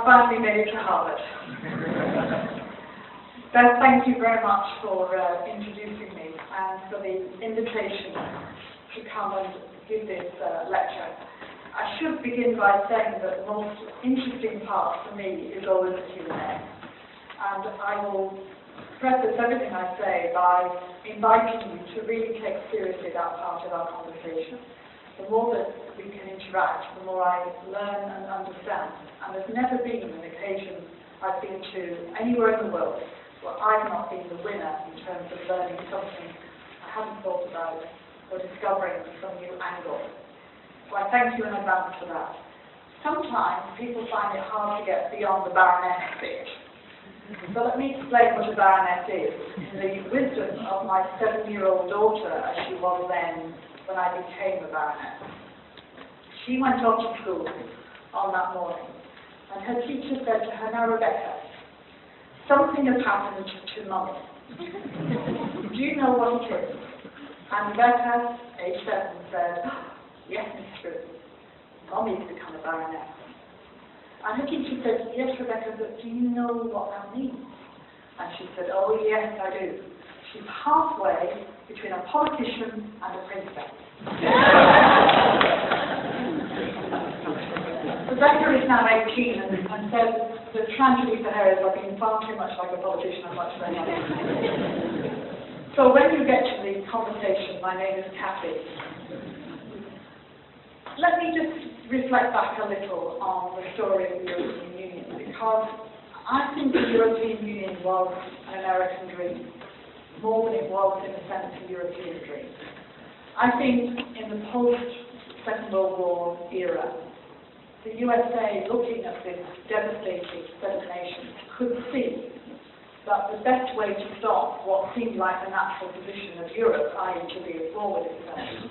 finally made it to Harvard. Beth, thank you very much for introducing me and for the invitation to come and give this lecture. I should begin by saying that the most interesting part for me is always the Q&A. And I will preface everything I say by inviting you to really take seriously that part of our conversation. The more that we can interact, the more I learn and understand. And there's never been an occasion I've been to anywhere in the world where I've not been the winner in terms of learning something I hadn't thought about or discovering some new angle. So I thank you in advance for that. Sometimes people find it hard to get beyond the baroness bit. So let me explain what a baroness is, in the wisdom of my 7-year-old daughter, as she was then when I became a baroness. She went off to school on that morning, and her teacher said to her, "Now, Rebecca, something has happened to Mummy. Do you know what it is?" And Rebecca, age 7, said, "Yes, Miss Ruth, Mummy's become a baroness." And her teacher said, "Yes, Rebecca, but do you know what that means?" And she said, "Oh, yes, I do. She's halfway between a politician and a princess." Rebecca is now 18 and says the tragedy for her is I've been far too much like a politician and much than others. So when you get to the conversation, my name is Kathy. Let me just reflect back a little on the story of the European Union, because I think the European Union was an American dream, more than it was, in a sense, a European dream. I think in the post-Second World War era, the USA, looking at this devastated set of nations, could see that the best way to stop what seemed like the natural position of Europe, i.e. to be a forward itself,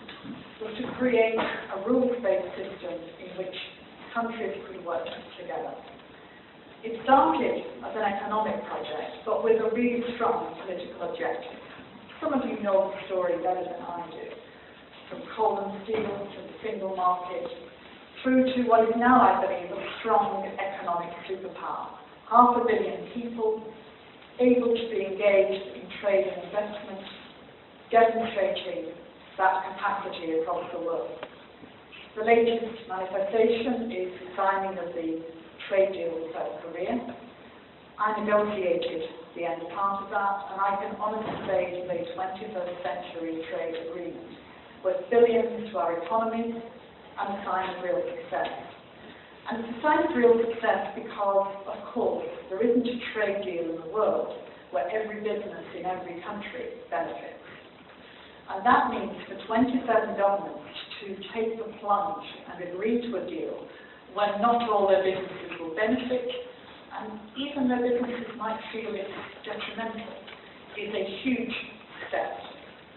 was to create a rules-based system in which countries could work together. It started as an economic project, but with a really strong political objective. Some of you know the story better than I do. From coal and steel to the single market, through to what is now, I believe, a strong economic superpower. 500 million people able to be engaged in trade and investment, demonstrating that capacity across the world. The latest manifestation is the signing of the trade deal with South Korea. I negotiated the end part of that, and I can honestly say it's a 21st century trade agreement with billions to our economy and a sign of real success. And it's a sign of real success because, of course, there isn't a trade deal in the world where every business in every country benefits. And that means for 27 governments to take the plunge and agree to a deal when not all their businesses will benefit, and even their businesses might feel it's detrimental, is a huge step.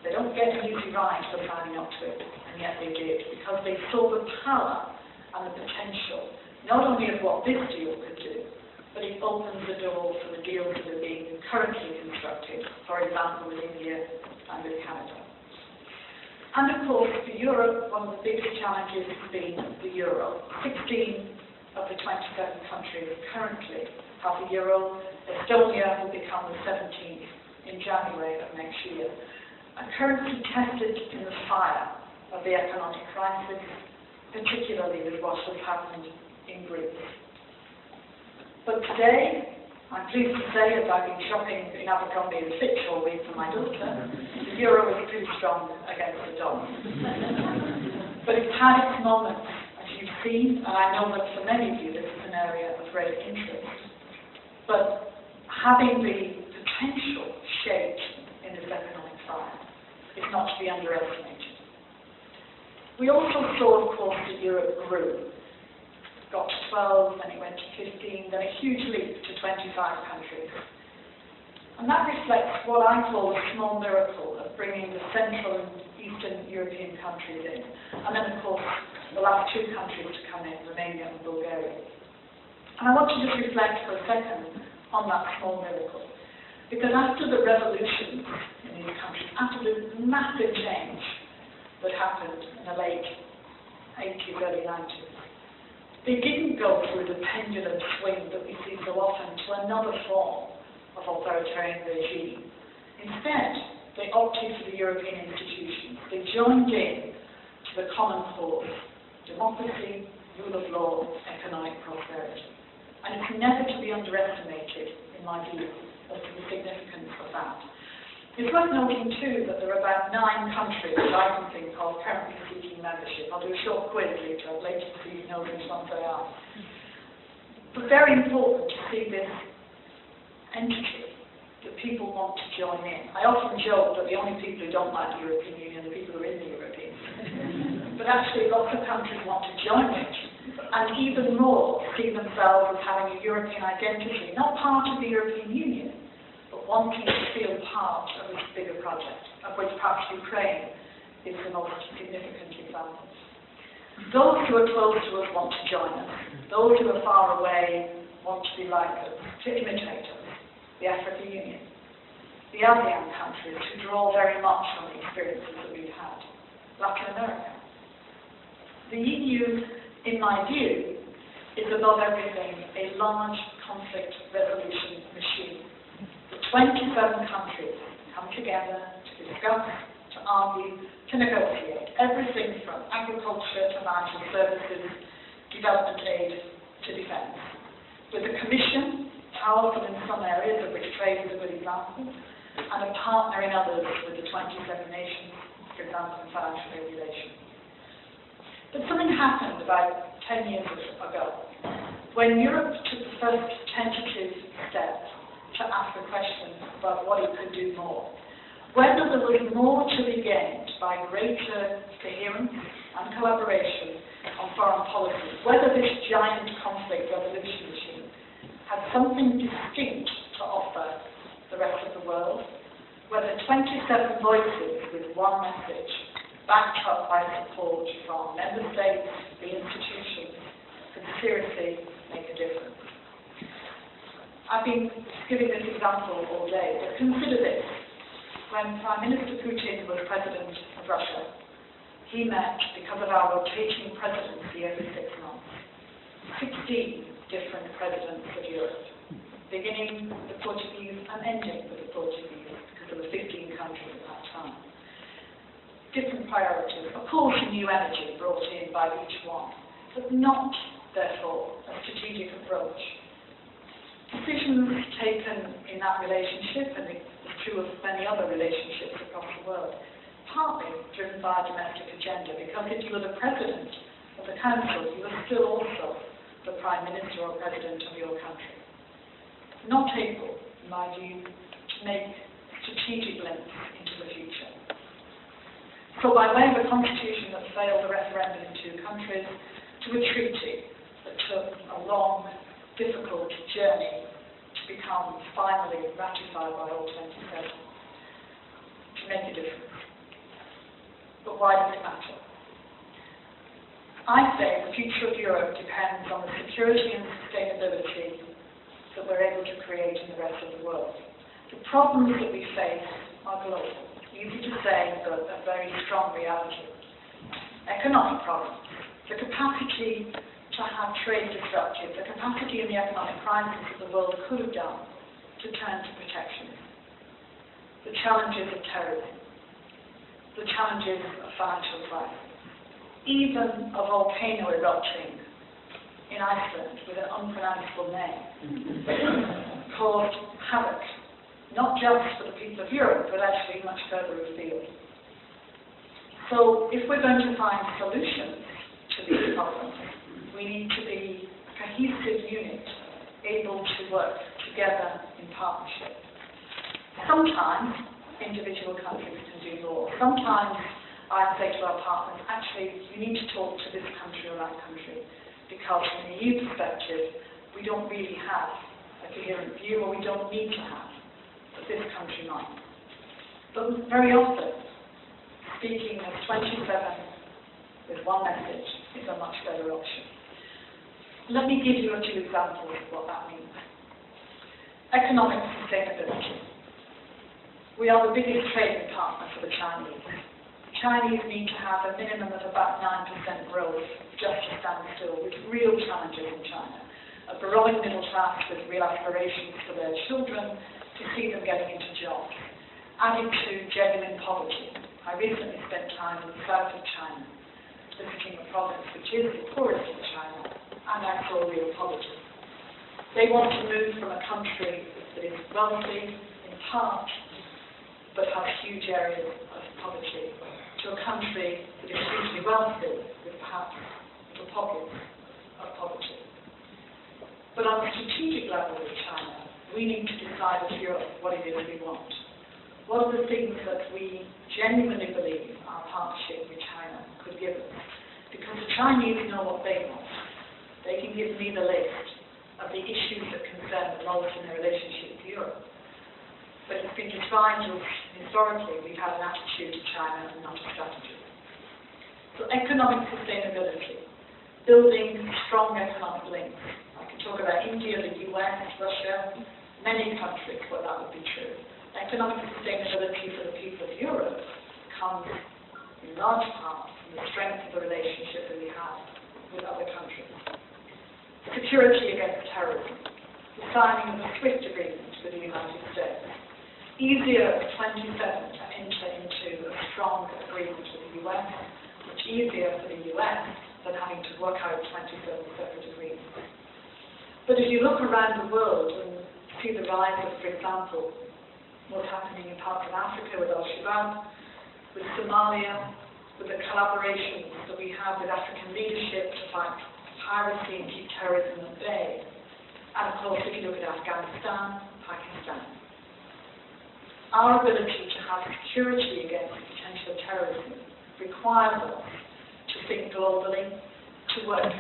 They don't get an easy ride for signing up to it, and yet they did, because they saw the power and the potential, not only of what this deal could do, but it opens the door for the deals that are being currently constructed, for example, with India and with Canada. And of course, for Europe, one of the biggest challenges has been the euro. 16 of the 27 countries currently have the euro. Estonia will become the 17th in January of next year. A currency tested in the fire of the economic crisis, particularly with what has happened in Greece. But today, I'm pleased to say, as I've been shopping in Abercrombie and Fitch all week for my daughter, the euro is pretty strong against the dollar. But it's had its moments, as you've seen, and I know that for many of you this is an area of great interest. But having the potential shaped in this economic fire is not to be underestimated. We also saw, of course, that Europe grew. It got to 12, then it went to 15, then a huge leap to 25 countries. And that reflects what I call the small miracle of bringing the Central and Eastern European countries in. And then, of course, the last two countries to come in, Romania and Bulgaria. And I want to just reflect for a second on that small miracle. Because after the revolutions in these countries, after the massive change that happened in the late 80s, early 90s, They didn't go through the pendulum swing that we see so often to another form of authoritarian regime. Instead, they opted for the European institutions. They joined in to the common cause: democracy, rule of law, economic prosperity. And it's never to be underestimated, in my view, as to the significance of that. It's worth noting, too, that there are about 9 countries that I can think of currently seeking membership. I'll do a short quiz later so you know which ones they are. But very important to see this entity that people want to join in. I often joke that the only people who don't like the European Union are the people who are in the European Union. But actually, lots of countries want to join it, and even more see themselves as having a European identity, not part of the European Union, but wanting to feel part of this bigger project, of which perhaps Ukraine is the most significant example. Those who are close to us want to join us. Those who are far away want to be like us, to imitate us. The African Union, the ASEAN countries, who draw very much on the experiences that we've had. Latin America. The EU, in my view, is above everything a large conflict resolution machine. The 27 countries come together to discuss, to argue, to negotiate everything from agriculture to financial services, development aid to defence. With the Commission, powerful in some areas, of which trade is a good example, and a partner in others with the 27 nations, for example, in financial regulation. But something happened about 10 years ago, when Europe took the first tentative step to ask the question about what it could do more. Whether there was more to be gained by greater coherence and collaboration on foreign policy, whether this giant conflict resolution machine had something distinct to offer the rest of the world, whether 27 voices with one message, backed up by support from member states, the institutions, could seriously make a difference. I've been giving this example all day, but consider this. When Prime Minister Putin was president of Russia, he met, because of our rotating presidency every 6 months, 16 different presidents of Europe, beginning with the Portuguese and ending with the Portuguese, because there were 15 countries at that time. Different priorities. Of course, new energy brought in by each one, but not, therefore, a strategic approach. Decisions taken in that relationship, and it's true of many other relationships across the world, partly driven by a domestic agenda, because if you were the president of the council, you were still also the prime minister or president of your country. Not able, in my view, to make strategic links into the future. So by way of a constitution that failed a referendum in 2 countries, to a treaty that took a long, difficult journey to become finally ratified by all 27, to make a difference. But why does it matter? I say the future of Europe depends on the security and sustainability that we're able to create in the rest of the world. The problems that we face are global. Easy to say, but a very strong reality. Economic problems, the capacity to have trade disrupted, the capacity in the economic crisis that the world could have done to turn to protectionism. The challenges of terrorism, the challenges of financial crisis. Even a volcano erupting in Iceland with an unpronounceable name caused havoc, not just for the people of Europe, but actually much further afield. So if we're going to find solutions to these problems, we need to be a cohesive unit, able to work together in partnership. Sometimes individual countries can do more. Sometimes I say to our partners, actually, you need to talk to this country or that country, because from the EU perspective, we don't really have a coherent view, or we don't need to have, but this country might. But very often, speaking as 27 with one message is a much better option. Let me give you a few examples of what that means. Economic sustainability. We are the biggest trading partner for the Chinese. The Chinese need to have a minimum of about 9% growth just to stand still, with real challenges in China. A growing middle class with real aspirations for their children to see them getting into jobs, adding to genuine poverty. I recently spent time in the south of China, visiting a province which is the poorest in China, and I saw real poverty. They want to move from a country that is wealthy in part, but has huge areas of poverty, to a country that is hugely wealthy, with perhaps little pockets of poverty. But on a strategic level with China, we need to decide as Europe what it is we want. What are the things that we genuinely believe our partnership with China could give us? Because the Chinese know what they want. They can give me the list of the issues that concern them most in their relationship with Europe. But it's been described as, historically, we've had an attitude to China and not a strategy. So economic sustainability, building strong economic links. I could talk about India, the US, Russia, many countries where that would be true. Economic sustainability for the people of Europe comes in large part from the strength of the relationship that we have with other countries. Security against terrorism, the signing of a SWIFT agreement with the United States. Easier for 27 to enter into a strong agreement with the US, much easier for the US than having to work out 27 separate agreements. But if you look around the world and see the rise of, for example, what's happening in parts of Africa with Al-Shabaab, with Somalia, with the collaborations that we have with African leadership to fight piracy and keep terrorism at bay. And of course, if you look at Afghanistan, Pakistan. Our ability to have security against potential terrorism requires us to think globally, to work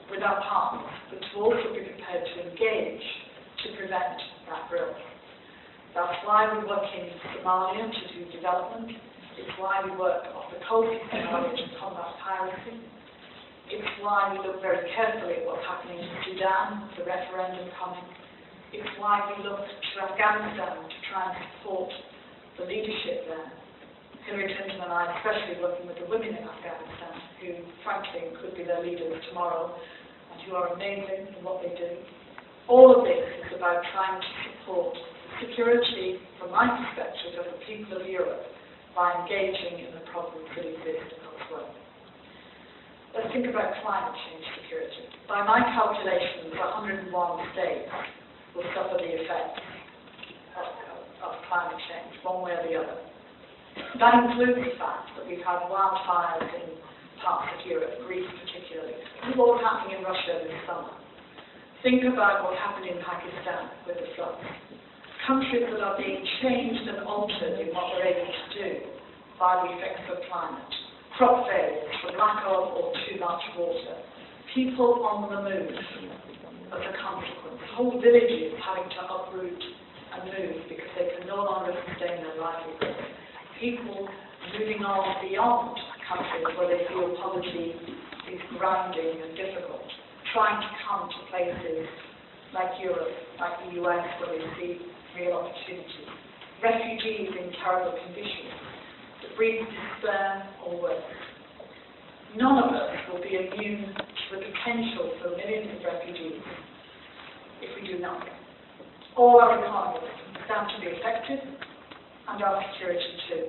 with our partners, but to also be prepared to engage to prevent that growth. That's why we work in Somalia to do development. It's why we work off the coast of Somalia to combat piracy. It's why we look very carefully at what's happening in Sudan, the referendum coming. It's why we look to Afghanistan to try and support the leadership there. Hillary Clinton and I, especially working with the women in Afghanistan, who frankly could be their leaders tomorrow, and who are amazing in what they do. All of this is about trying to support security, from my perspective, of the people of Europe by engaging in the problems that exist elsewhere. Let's think about climate change security. By my calculations, 101 states will suffer the effects of climate change, one way or the other. That includes the fact that we've had wildfires in parts of Europe, Greece particularly. Look what's happening in Russia this summer. Think about what happened in Pakistan with the floods. Countries that are being changed and altered in what they're able to do by the effects of climate. Crop failures from lack of or too much water. People on the move as a consequence. Whole villages having to uproot and move because they can no longer sustain their livelihood. People moving on beyond countries where they feel poverty is grounding and difficult, trying to come to places like Europe, like the US, where they see real opportunity. Refugees in terrible conditions that breed despair or worse. None of us will be immune to the potential for millions of refugees if we do nothing. All our economies stand to be affected, and our security too.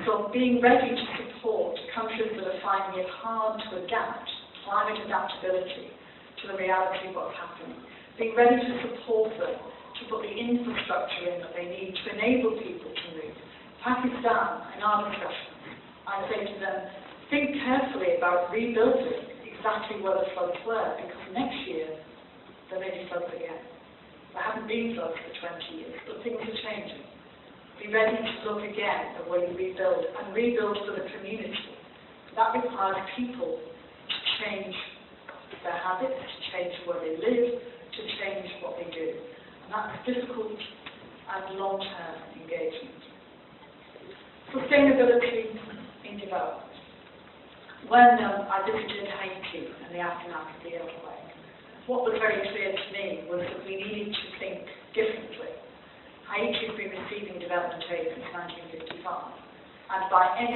So being ready to support countries that are finding it hard to adapt, climate adaptability, to the reality of what's happening. Being ready to support them, to put the infrastructure in that they need to enable people to move. Pakistan, in our discussions, I say to them, think carefully about rebuilding exactly where the floods were, because next year there may be floods again. There haven't been floods for 20 years, but things are changing. Be ready to look again at where you rebuild, and rebuild for the community. That requires people to change their habits, to change where they live, to change what they do. And that's difficult and long-term engagement. Sustainability in development. When I visited Haiti in the aftermath of the earthquake, what was very clear to me was that we needed to think differently. Haiti has been receiving development aid since 1955, and by any